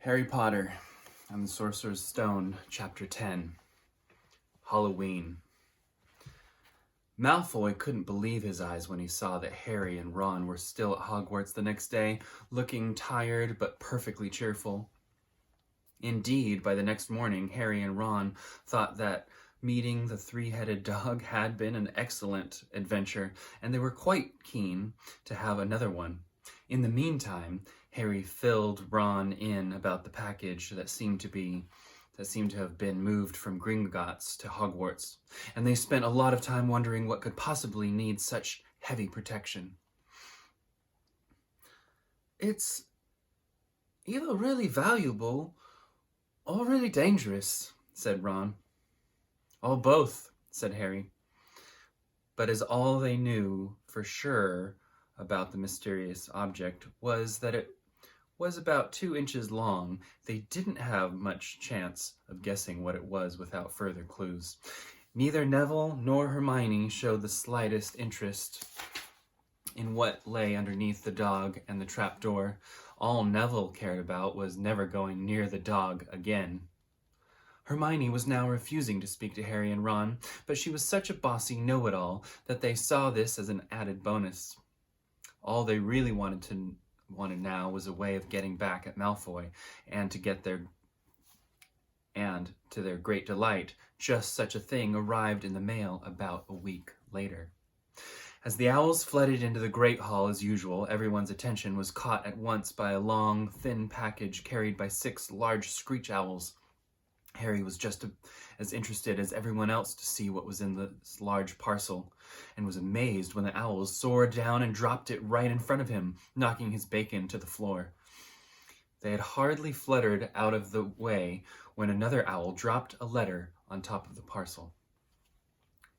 Harry Potter and the Sorcerer's Stone, Chapter 10, Halloween. Malfoy couldn't believe his eyes when he saw that Harry and Ron were still at Hogwarts the next day, looking tired but perfectly cheerful. Indeed, by the next morning, Harry and Ron thought that meeting the three-headed dog had been an excellent adventure, and they were quite keen to have another one. In the meantime, Harry filled Ron in about the package that seemed to have been moved from Gringotts to Hogwarts, and they spent a lot of time wondering what could possibly need such heavy protection. It's either really valuable or really dangerous, said Ron. Or both, said Harry. But as all they knew for sure about the mysterious object was that it was about 2 inches long, they didn't have much chance of guessing what it was without further clues. Neither Neville nor Hermione showed the slightest interest in what lay underneath the dog and the trapdoor. All Neville cared about was never going near the dog again. Hermione was now refusing to speak to Harry and Ron, but she was such a bossy know-it-all that they saw this as an added bonus. All they really wanted now was a way of getting back at Malfoy, and to their great delight, just such a thing arrived in the mail about a week later. As the owls flooded into the Great Hall as usual, everyone's attention was caught at once by a long, thin package carried by 6 large screech owls. Harry was just as interested as everyone else to see what was in this large parcel, and was amazed when the owls soared down and dropped it right in front of him, knocking his bacon to the floor. They had hardly fluttered out of the way when another owl dropped a letter on top of the parcel.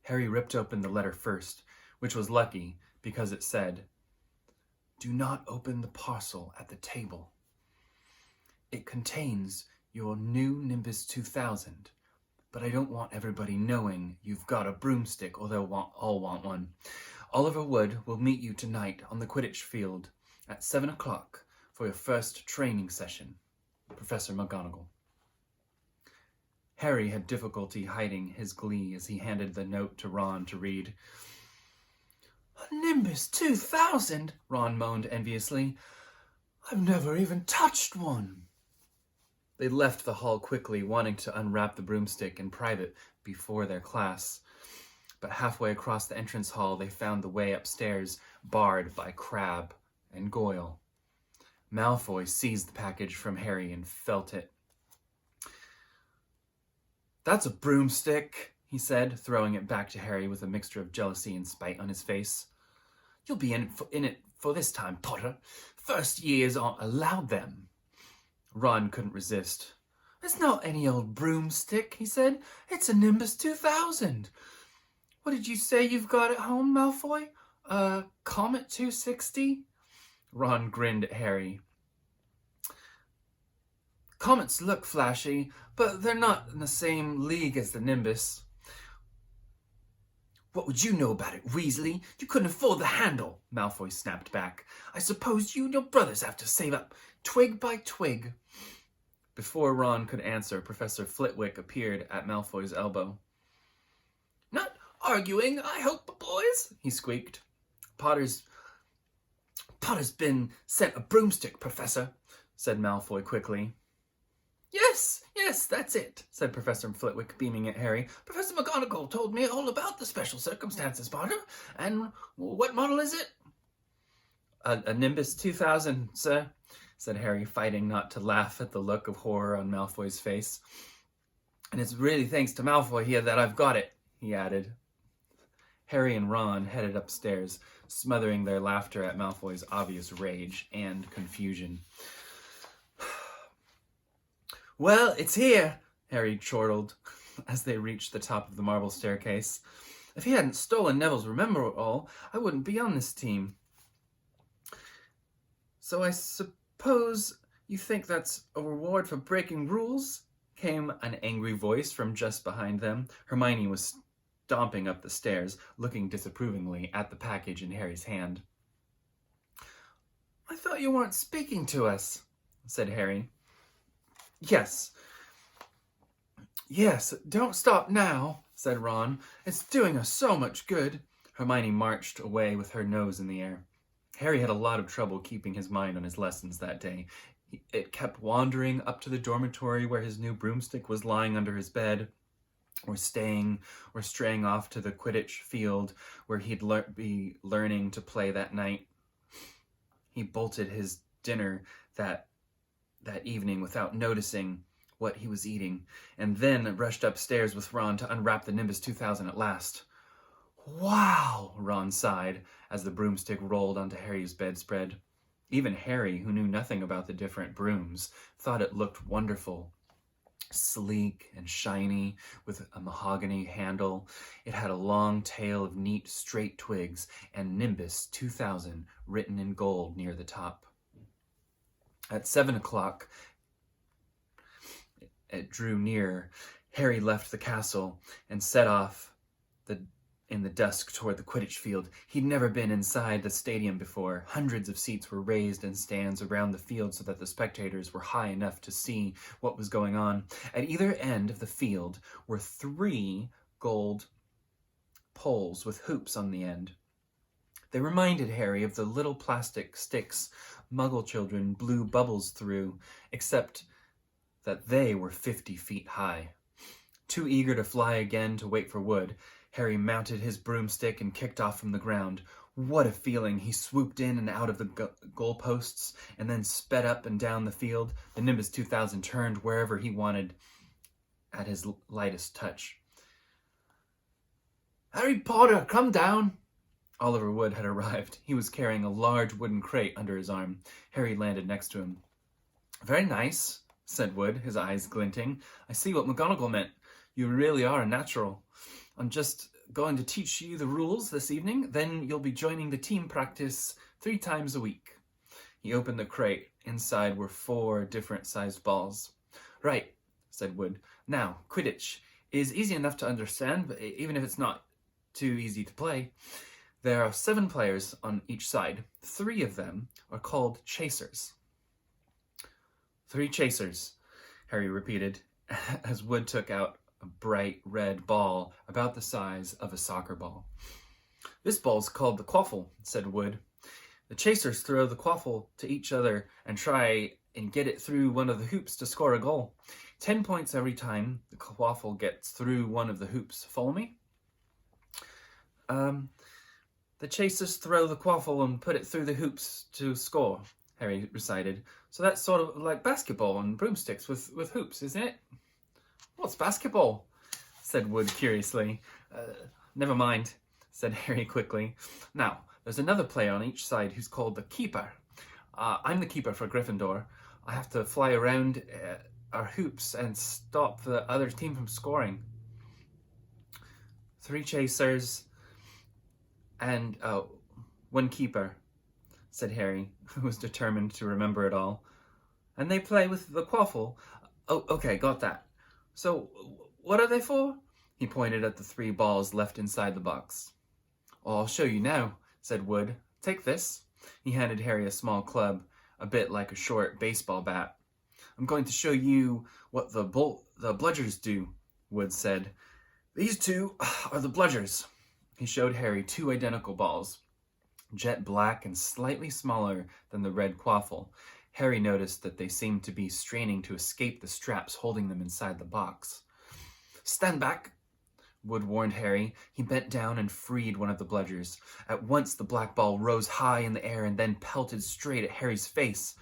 Harry ripped open the letter first, which was lucky because it said, "Do not open the parcel at the table. It contains your new Nimbus 2000, but I don't want everybody knowing you've got a broomstick, or they'll all want one. Oliver Wood will meet you tonight on the Quidditch field at 7 o'clock for your first training session. Professor McGonagall." Harry had difficulty hiding his glee as he handed the note to Ron to read. "A Nimbus 2000, Ron moaned enviously. "I've never even touched one." They left the hall quickly, wanting to unwrap the broomstick in private before their class. But halfway across the entrance hall, they found the way upstairs barred by Crabbe and Goyle. Malfoy seized the package from Harry and felt it. "That's a broomstick," he said, throwing it back to Harry with a mixture of jealousy and spite on his face. "You'll be in it for this time, Potter. First years aren't allowed them." Ron couldn't resist. "It's not any old broomstick," he said. "It's a Nimbus 2000. What did you say you've got at home, Malfoy? A Comet 260? Ron grinned at Harry. "Comets look flashy, but they're not in the same league as the Nimbus." "What would you know about it, Weasley? You couldn't afford the handle," Malfoy snapped back. "I suppose you and your brothers have to save up twig by twig." Before Ron could answer, Professor Flitwick appeared at Malfoy's elbow. "Not arguing, I hope, boys," he squeaked. Potter's been sent a broomstick, Professor," said Malfoy quickly. Yes, that's it," said Professor Flitwick, beaming at Harry. "Professor McGonagall told me all about the special circumstances, Potter. And what model is it?" A Nimbus 2000, sir," said Harry, fighting not to laugh at the look of horror on Malfoy's face. "And it's really thanks to Malfoy here that I've got it," he added. Harry and Ron headed upstairs, smothering their laughter at Malfoy's obvious rage and confusion. "Well, it's here," Harry chortled as they reached the top of the marble staircase. "If he hadn't stolen Neville's Remember-All, I wouldn't be on this team." "So I suppose you think that's a reward for breaking rules?" came an angry voice from just behind them. Hermione was stomping up the stairs, looking disapprovingly at the package in Harry's hand. "I thought you weren't speaking to us," said Harry. Yes, yes, don't stop now, said Ron. It's doing us so much good. Hermione marched away with her nose in the air. Harry had a lot of trouble keeping his mind on his lessons that day. It kept wandering up to the dormitory where his new broomstick was lying under his bed, or straying off to the Quidditch field where he'd be learning to play that night. He bolted his dinner that evening without noticing what he was eating, and then rushed upstairs with Ron to unwrap the Nimbus 2000 at last. Wow, Ron sighed as the broomstick rolled onto Harry's bedspread. Even Harry, who knew nothing about the different brooms, thought it looked wonderful. Sleek and shiny, with a mahogany handle. It had a long tail of neat, straight twigs, and Nimbus 2000 written in gold near the top. At 7 o'clock, it drew near. Harry left the castle and set off in the dusk toward the Quidditch field. He'd never been inside the stadium before. Hundreds of seats were raised in stands around the field so that the spectators were high enough to see what was going on. At either end of the field were 3 gold poles with hoops on the end. They reminded Harry of the little plastic sticks Muggle children blew bubbles through, except that they were 50 feet high. Too eager to fly again to wait for Wood, Harry mounted his broomstick and kicked off from the ground. What a feeling! He swooped in and out of the goalposts and then sped up and down the field. The Nimbus 2000 turned wherever he wanted at his lightest touch. Harry Potter, come down! Oliver Wood had arrived. He was carrying a large wooden crate under his arm. Harry landed next to him. Very nice, said Wood, his eyes glinting. I see what McGonagall meant. You really are a natural. I'm just going to teach you the rules this evening, then you'll be joining the team practice 3 times a week. He opened the crate. Inside were 4 different-sized balls. Right, said Wood. Now, Quidditch is easy enough to understand, but even if it's not too easy to play. There are 7 players on each side. 3 of them are called chasers. 3 chasers, Harry repeated, as Wood took out a bright red ball about the size of a soccer ball. This ball's called the quaffle, said Wood. The chasers throw the quaffle to each other and try and get it through one of the hoops to score a goal. 10 points every time the quaffle gets through one of the hoops. Follow me? The chasers throw the quaffle and put it through the hoops to score, Harry recited. So that's sort of like basketball and broomsticks with hoops, isn't it? What's basketball? Said Wood curiously. Never mind, said Harry quickly. Now, there's another player on each side who's called the keeper. I'm the keeper for Gryffindor. I have to fly around our hoops and stop the other team from scoring. 3 chasers and 1 keeper, said Harry, who was determined to remember it all. And they play with the quaffle. Oh, okay, got that. So, what are they for? He pointed at the 3 balls left inside the box. Oh, I'll show you now, said Wood. Take this. He handed Harry a small club, a bit like a short baseball bat. I'm going to show you what the bludgers do, Wood said. These 2 are the bludgers. He showed Harry 2 identical balls, jet black and slightly smaller than the red quaffle. Harry noticed that they seemed to be straining to escape the straps holding them inside the box. Stand back, Wood warned Harry. He bent down and freed one of the bludgers. At once the black ball rose high in the air and then pelted straight at Harry's face.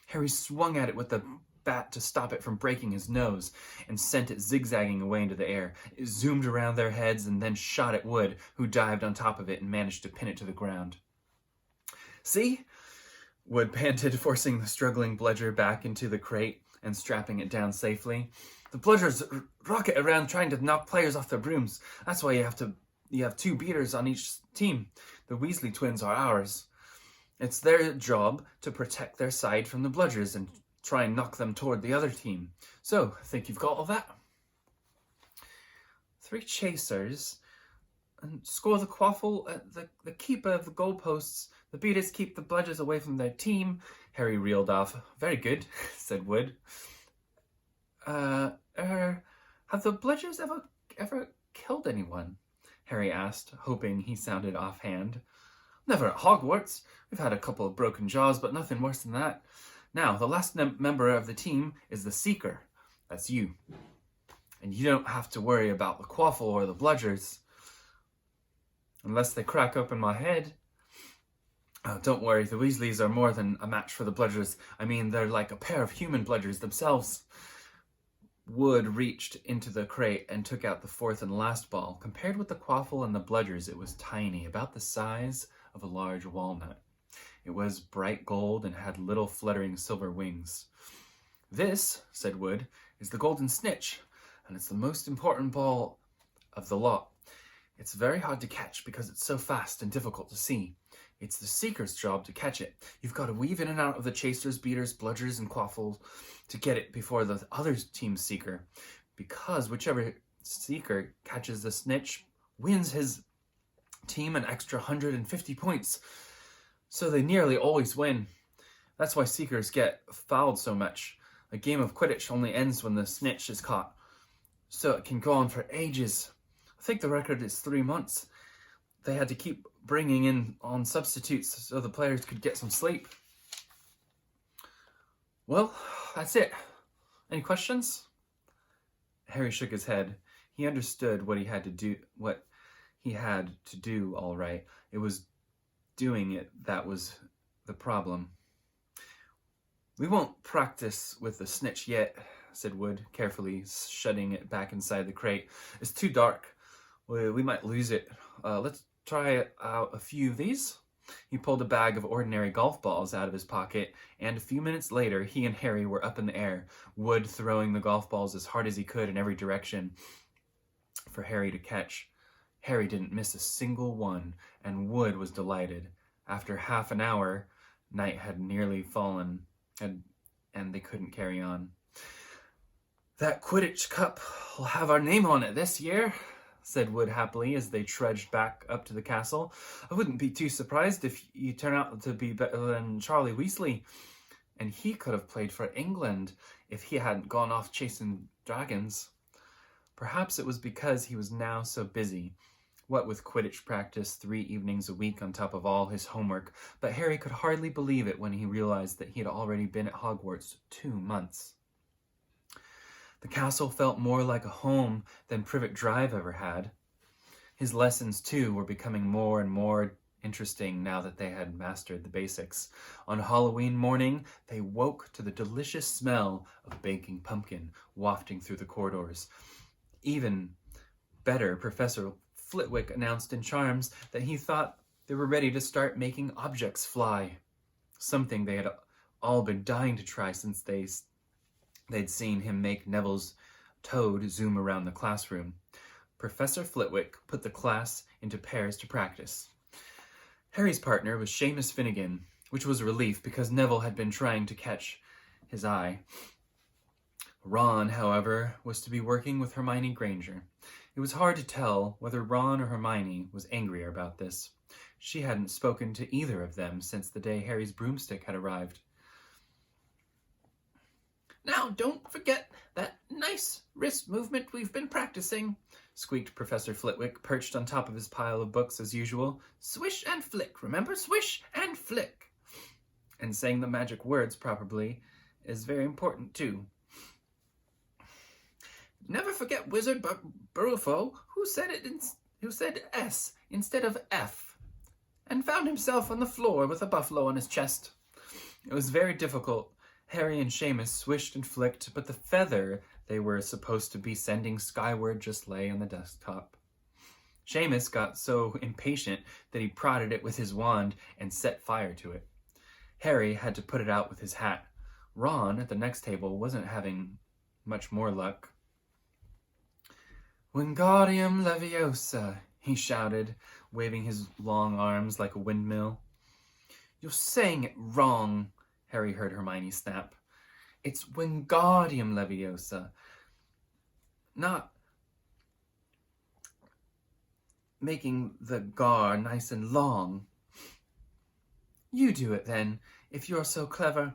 Harry swung at it with the bat to stop it from breaking his nose and sent it zigzagging away into the air. It zoomed around their heads and then shot at Wood, who dived on top of it and managed to pin it to the ground. See? Wood panted, forcing the struggling bludger back into the crate and strapping it down safely. The bludgers rocket around trying to knock players off their brooms. That's why you have 2 beaters on each team. The Weasley twins are ours. It's their job to protect their side from the bludgers and try and knock them toward the other team. So, I think you've got all that. 3 chasers and score the quaffle. The keeper of the goalposts. The beaters keep the bludgers away from their team. Harry reeled off. Very good, said Wood. Have the Bludgers ever killed anyone? Harry asked, hoping he sounded offhand. Never at Hogwarts. We've had a couple of broken jaws, but nothing worse than that. Now, the last member of the team is the Seeker. That's you. And you don't have to worry about the Quaffle or the Bludgers. Unless they crack open my head. Oh, don't worry, the Weasleys are more than a match for the Bludgers. I mean, they're like a pair of human Bludgers themselves. Wood reached into the crate and took out the fourth and last ball. Compared with the Quaffle and the Bludgers, it was tiny, about the size of a large walnut. It was bright gold and had little fluttering silver wings. This, said Wood, is the Golden Snitch, and it's the most important ball of the lot. It's very hard to catch because it's so fast and difficult to see. It's the Seeker's job to catch it. You've got to weave in and out of the Chasers, Beaters, Bludgers, and Quaffles to get it before the other team's Seeker, because whichever Seeker catches the Snitch wins his team an extra 150 points. So they nearly always win. That's why Seekers get fouled so much. A game of Quidditch only ends when the Snitch is caught, so it can go on for ages. I think the record is 3 months. They had to keep bringing in on substitutes so the players could get some sleep. Well, that's it. Any questions? Harry shook his head. He understood what he had to do, all right. It was doing it that was the problem. We won't practice with the Snitch yet, said Wood, carefully shutting it back inside the crate. It's too dark. We might lose it. Let's try out a few of these. He pulled a bag of ordinary golf balls out of his pocket, and a few minutes later, he and Harry were up in the air, Wood throwing the golf balls as hard as he could in every direction for Harry to catch. Harry didn't miss a single one, and Wood was delighted. After half an hour, night had nearly fallen, and they couldn't carry on. That Quidditch Cup will have our name on it this year, said Wood happily as they trudged back up to the castle. I wouldn't be too surprised if you turn out to be better than Charlie Weasley. And he could have played for England if he hadn't gone off chasing dragons. Perhaps it was because he was now so busy, what with Quidditch practice 3 evenings a week on top of all his homework, but Harry could hardly believe it when he realized that he had already been at Hogwarts 2 months. The castle felt more like a home than Privet Drive ever had. His lessons, too, were becoming more and more interesting now that they had mastered the basics. On Halloween morning, they woke to the delicious smell of baking pumpkin wafting through the corridors. Even better, Professor Flitwick announced in Charms that he thought they were ready to start making objects fly, something they had all been dying to try since they'd seen him make Neville's toad zoom around the classroom. Professor Flitwick put the class into pairs to practice. Harry's partner was Seamus Finnegan, which was a relief because Neville had been trying to catch his eye. Ron, however, was to be working with Hermione Granger. It was hard to tell whether Ron or Hermione was angrier about this. She hadn't spoken to either of them since the day Harry's broomstick had arrived. Now, don't forget that nice wrist movement we've been practicing, squeaked Professor Flitwick, perched on top of his pile of books as usual. Swish and flick, remember? Swish and flick. And saying the magic words properly is very important, too. Never forget Wizard Barufo, who said S instead of F, and found himself on the floor with a buffalo on his chest. It was very difficult. Harry and Seamus swished and flicked, but the feather they were supposed to be sending skyward just lay on the desktop. Seamus got so impatient that he prodded it with his wand and set fire to it. Harry had to put it out with his hat. Ron, at the next table, wasn't having much more luck. Wingardium Leviosa, he shouted, waving his long arms like a windmill. You're saying it wrong, Harry heard Hermione snap. It's Wingardium Leviosa, not making the gar nice and long. You do it then, if you're so clever.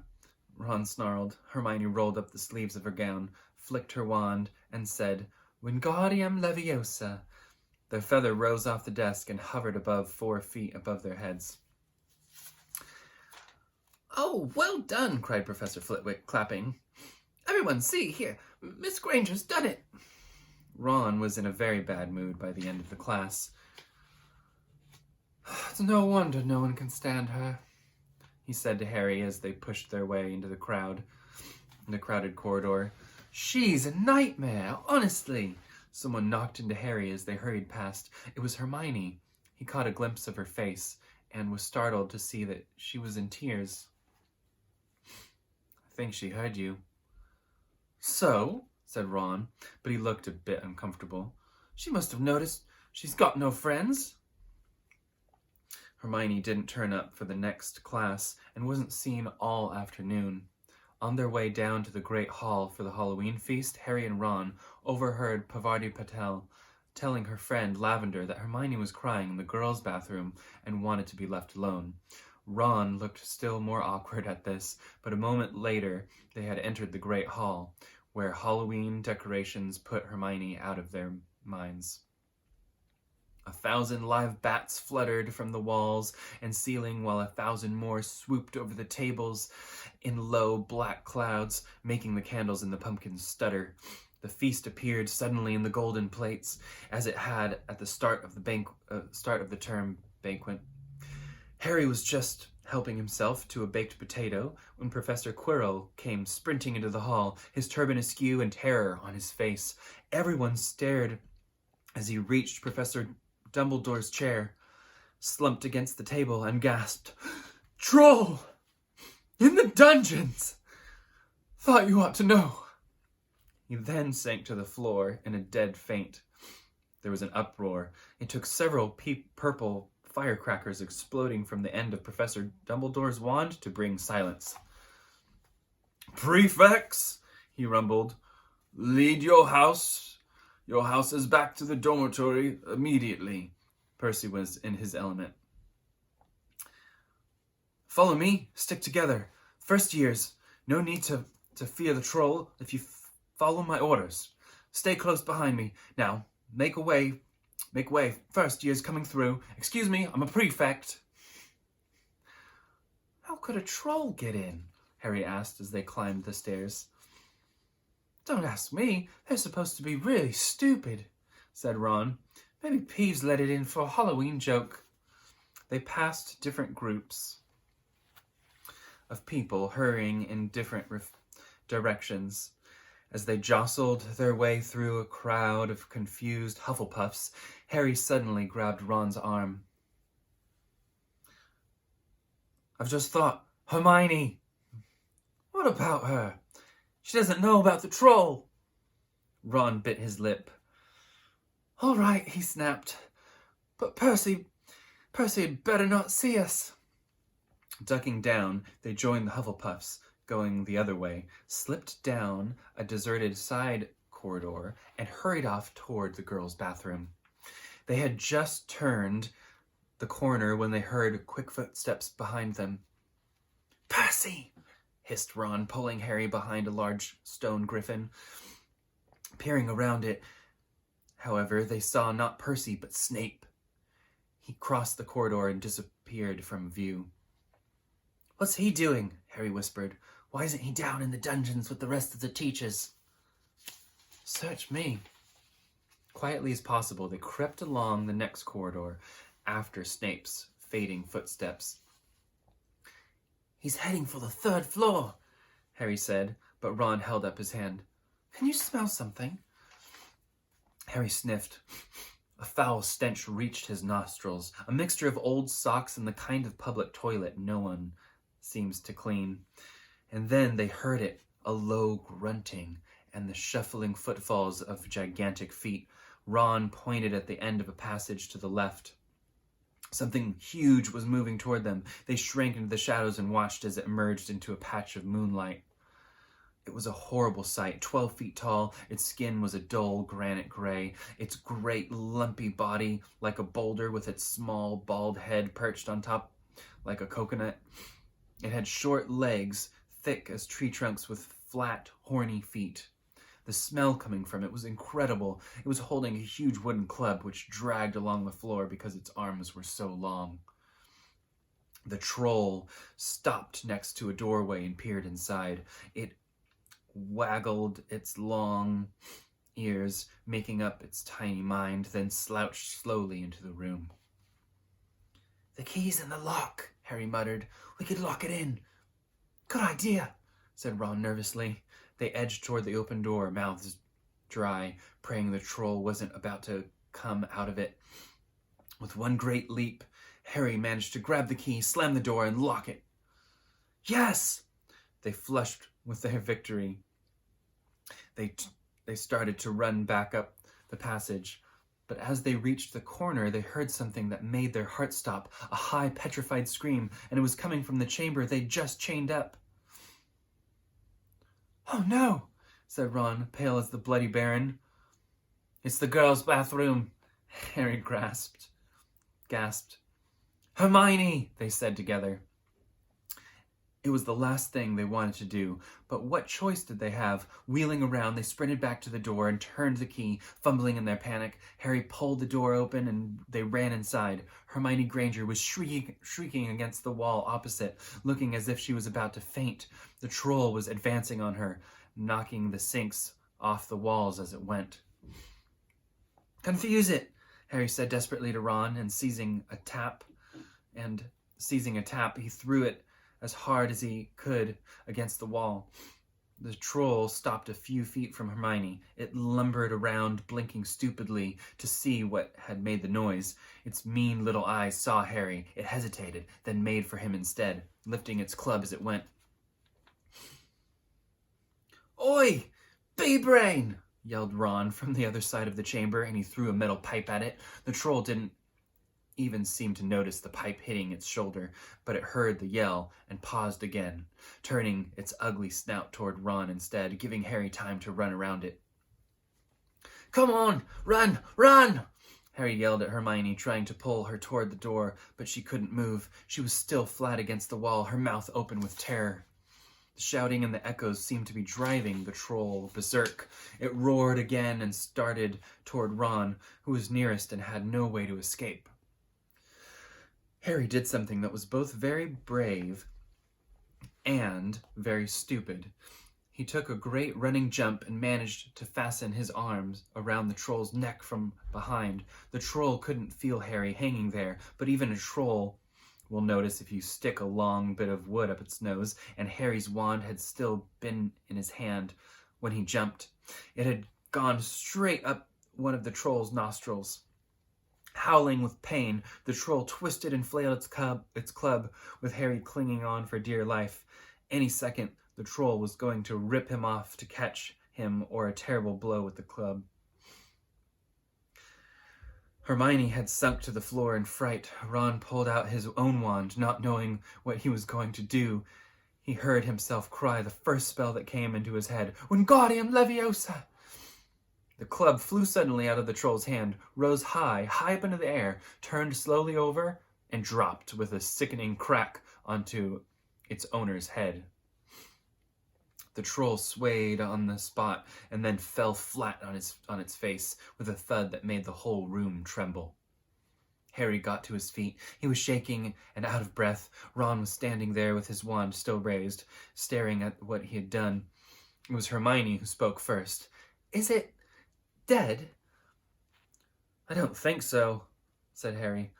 Ron snarled. Hermione rolled up the sleeves of her gown, flicked her wand, and said, Wingardium Leviosa. Their feather rose off the desk and hovered above 4 feet above their heads. Oh, well done, cried Professor Flitwick, clapping. Everyone, see, here, Miss Granger's done it. Ron was in a very bad mood by the end of the class. It's no wonder no one can stand her, he said to Harry as they pushed their way into the crowded corridor. She's a nightmare, honestly. Someone knocked into Harry as they hurried past. It was Hermione. He caught a glimpse of her face and was startled to see that she was in tears. I think she heard you. So, said Ron, but he looked a bit uncomfortable. She must have noticed she's got no friends. Hermione didn't turn up for the next class and wasn't seen all afternoon. On their way down to the Great Hall for the Halloween feast, Harry and Ron overheard Pavarti Patel telling her friend Lavender that Hermione was crying in the girls' bathroom and wanted to be left alone. Ron looked still more awkward at this, but a moment later they had entered the Great Hall, where Halloween decorations put Hermione out of their minds. 1,000 live bats fluttered from the walls and ceiling, while 1,000 more swooped over the tables in low black clouds, making the candles in the pumpkins stutter. The feast appeared suddenly in the golden plates, as it had at the start of the term banquet. Harry was just helping himself to a baked potato when Professor Quirrell came sprinting into the hall, his turban askew and terror on his face. Everyone stared as he reached Professor Dumbledore's chair, slumped against the table, and gasped, Troll! In the dungeons! Thought you ought to know. He then sank to the floor in a dead faint. There was an uproar. It took several purple firecrackers exploding from the end of Professor Dumbledore's wand to bring silence. Prefects, he rumbled, lead your house. Your houses back to the dormitory immediately. Percy was in his element. Follow me. Stick together. First years. No need to fear the troll if you follow my orders. Stay close behind me. Now, make way. First years coming through. Excuse me, I'm a prefect. How could a troll get in? Harry asked as they climbed the stairs. Don't ask me. They're supposed to be really stupid, said Ron. Maybe Peeves let it in for a Halloween joke. They passed different groups of people hurrying in different directions. As they jostled their way through a crowd of confused Hufflepuffs, Harry suddenly grabbed Ron's arm. I've just thought, Hermione! What about her? She doesn't know about the troll. Ron bit his lip. All right, he snapped. But Percy had better not see us. Ducking down, they joined the Hufflepuffs, going the other way, slipped down a deserted side corridor, and hurried off toward the girls' bathroom. They had just turned the corner when they heard quick footsteps behind them. Percy! Hissed Ron, pulling Harry behind a large stone griffin. Peering around it, however, they saw not Percy, but Snape. He crossed the corridor and disappeared from view. What's he doing? Harry whispered. Why isn't he down in the dungeons with the rest of the teachers? Search me. Quietly as possible, they crept along the next corridor after Snape's fading footsteps. He's heading for the 3rd floor, Harry said, but Ron held up his hand. Can you smell something? Harry sniffed. A foul stench reached his nostrils, a mixture of old socks and the kind of public toilet no one seems to clean. And then they heard it, a low grunting and the shuffling footfalls of gigantic feet. Ron pointed at the end of a passage to the left. Something huge was moving toward them. They shrank into the shadows and watched as it emerged into a patch of moonlight. It was a horrible sight. 12 feet tall, its skin was a dull granite gray. Its great lumpy body like a boulder with its small bald head perched on top like a coconut. It had short legs, thick as tree trunks with flat, horny feet. The smell coming from it was incredible. It was holding a huge wooden club which dragged along the floor because its arms were so long. The troll stopped next to a doorway and peered inside. It waggled its long ears, making up its tiny mind, then slouched slowly into the room. "The key's in the lock," Harry muttered. "We could lock it in." "Good idea," said Ron nervously. They edged toward the open door, mouths dry, praying the troll wasn't about to come out of it. With one great leap, Harry managed to grab the key, slam the door, and lock it. "Yes!" They flushed with their victory. They started to run back up the passage, but as they reached the corner, they heard something that made their hearts stop, a high, petrified scream, and it was coming from the chamber they'd just chained up. "Oh no," said Ron, pale as the Bloody Baron. "It's the girls' bathroom," Harry gasped. "Hermione," they said together. It was the last thing they wanted to do, but what choice did they have? Wheeling around, they sprinted back to the door and turned the key, fumbling in their panic. Harry pulled the door open and they ran inside. Hermione Granger was shrieking against the wall opposite, looking as if she was about to faint. The troll was advancing on her, knocking the sinks off the walls as it went. "Confuse it," Harry said desperately to Ron, and seizing a tap, he threw it as hard as he could against the wall. The troll stopped a few feet from Hermione. It lumbered around, blinking stupidly to see what had made the noise. Its mean little eyes saw Harry. It hesitated, then made for him instead, lifting its club as it went. "Oi! Bee-brain!" yelled Ron from the other side of the chamber, and he threw a metal pipe at it. The troll didn't even seem to notice the pipe hitting its shoulder, but it heard the yell and paused again, turning its ugly snout toward Ron instead, giving Harry time to run around it. "Come on, run, run!" Harry yelled at Hermione, trying to pull her toward the door, but she couldn't move. She was still flat against the wall, her mouth open with terror. The shouting and the echoes seemed to be driving the troll berserk. It roared again and started toward Ron, who was nearest and had no way to escape. Harry did something that was both very brave and very stupid. He took a great running jump and managed to fasten his arms around the troll's neck from behind. The troll couldn't feel Harry hanging there, but even a troll will notice if you stick a long bit of wood up its nose, and Harry's wand had still been in his hand when he jumped. It had gone straight up one of the troll's nostrils. Howling with pain, the troll twisted and flailed its club, with Harry clinging on for dear life. Any second, the troll was going to rip him off to catch him, or a terrible blow with the club. Hermione had sunk to the floor in fright. Ron pulled out his own wand, not knowing what he was going to do. He heard himself cry the first spell that came into his head, "Wingardium Leviosa!" The club flew suddenly out of the troll's hand, rose high up into the air, turned slowly over, and dropped with a sickening crack onto its owner's head. The troll swayed on the spot and then fell flat on its face with a thud that made the whole room tremble. Harry got to his feet. He was shaking and out of breath. Ron was standing there with his wand still raised, staring at what he had done. It was Hermione who spoke first. "Is it dead?" "I don't think so," said Harry.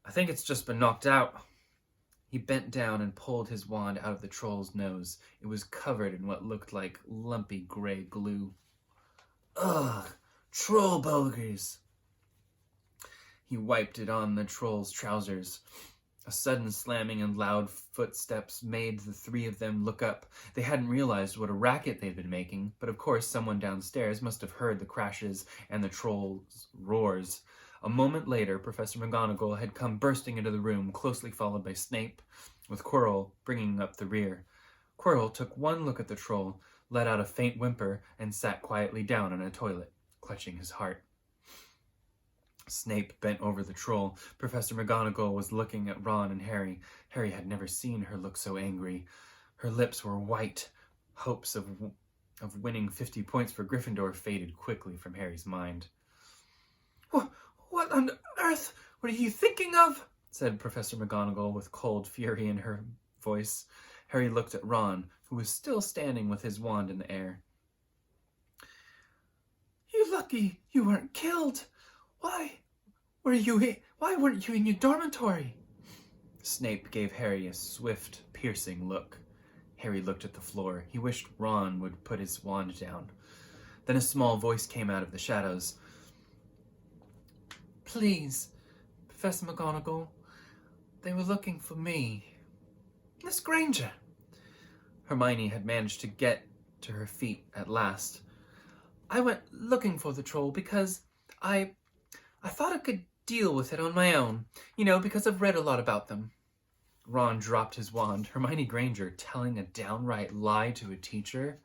"I think it's just been knocked out." He bent down and pulled his wand out of the troll's nose. It was covered in what looked like lumpy gray glue. "Ugh, troll bogies." He wiped it on the troll's trousers. A sudden slamming and loud footsteps made the three of them look up. They hadn't realized what a racket they'd been making, but of course someone downstairs must have heard the crashes and the troll's roars. A moment later, Professor McGonagall had come bursting into the room, closely followed by Snape, with Quirrell bringing up the rear. Quirrell took one look at the troll, let out a faint whimper, and sat quietly down on a toilet, clutching his heart. Snape bent over the troll. Professor McGonagall was looking at Ron and Harry. Harry had never seen her look so angry. Her lips were white. Hopes of winning 50 points for Gryffindor faded quickly from Harry's mind. What on earth were you thinking of? Said Professor McGonagall with cold fury in her voice. Harry looked at Ron, who was still standing with his wand in the air. You lucky you weren't killed. Why weren't you in your dormitory? Snape gave Harry a swift, piercing look. Harry looked at the floor. He wished Ron would put his wand down. Then a small voice came out of the shadows. Please, Professor McGonagall, they were looking for me. Miss Granger. Hermione had managed to get to her feet at last. I went looking for the troll because I thought I could deal with it on my own, because I've read a lot about them. Ron dropped his wand. Hermione Granger telling a downright lie to a teacher?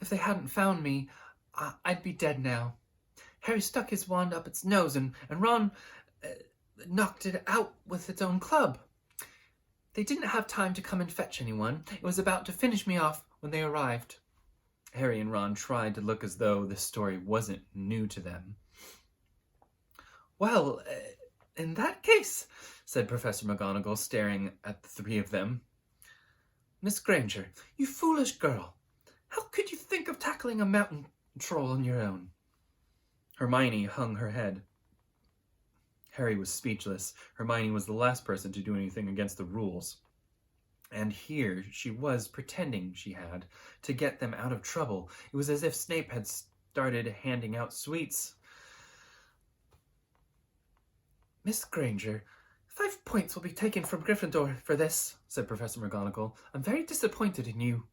If they hadn't found me, I'd be dead now. Harry stuck his wand up its nose and Ron knocked it out with its own club. They didn't have time to come and fetch anyone. It was about to finish me off when they arrived. Harry and Ron tried to look as though this story wasn't new to them. Well, in that case, said Professor McGonagall, staring at the three of them. Miss Granger, you foolish girl. How could you think of tackling a mountain troll on your own? Hermione hung her head. Harry was speechless. Hermione was the last person to do anything against the rules. And here she was pretending she had, to get them out of trouble. It was as if Snape had started handing out sweets. Miss Granger, 5 points will be taken from Gryffindor for this, said Professor McGonagall. I'm very disappointed in you.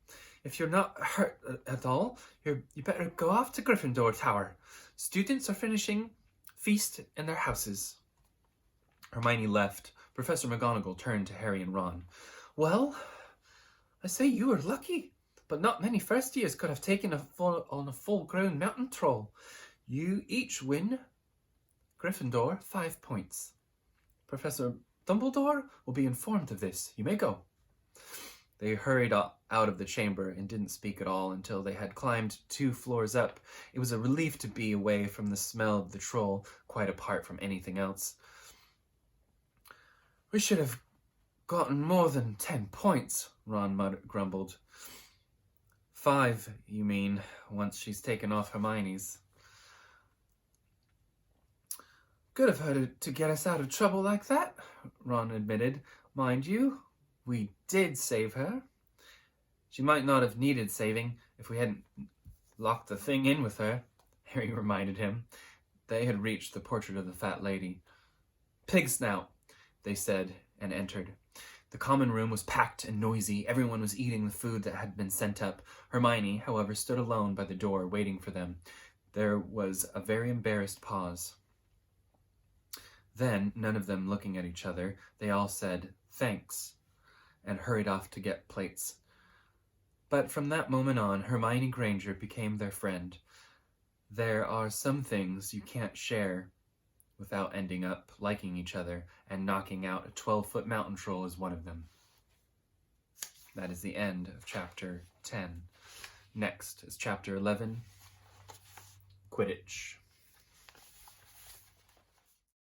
If you're not hurt at all, you better go off to Gryffindor Tower. Students are finishing feast in their houses. Hermione left. Professor McGonagall turned to Harry and Ron. Well, I say you were lucky, but not many first years could have taken on a full-grown mountain troll. You each win Gryffindor 5 points. Professor Dumbledore will be informed of this. You may go. They hurried out of the chamber and didn't speak at all until they had climbed 2 floors up. It was a relief to be away from the smell of the troll, quite apart from anything else. We should have gotten more than 10 points, Ron grumbled. 5, you mean, once she's taken off Hermione's. Good of her to get us out of trouble like that, Ron admitted. Mind you, we did save her. She might not have needed saving if we hadn't locked the thing in with her, Harry reminded him. They had reached the portrait of the fat lady. Pig snout, they said, and entered. The common room was packed and noisy. Everyone was eating the food that had been sent up. Hermione, however, stood alone by the door, waiting for them. There was a very embarrassed pause. Then, none of them looking at each other, they all said, thanks, and hurried off to get plates. But from that moment on, Hermione Granger became their friend. There are some things you can't share without ending up liking each other, and knocking out a 12-foot mountain troll is one of them. That is the end of chapter 10. Next is chapter 11, Quidditch.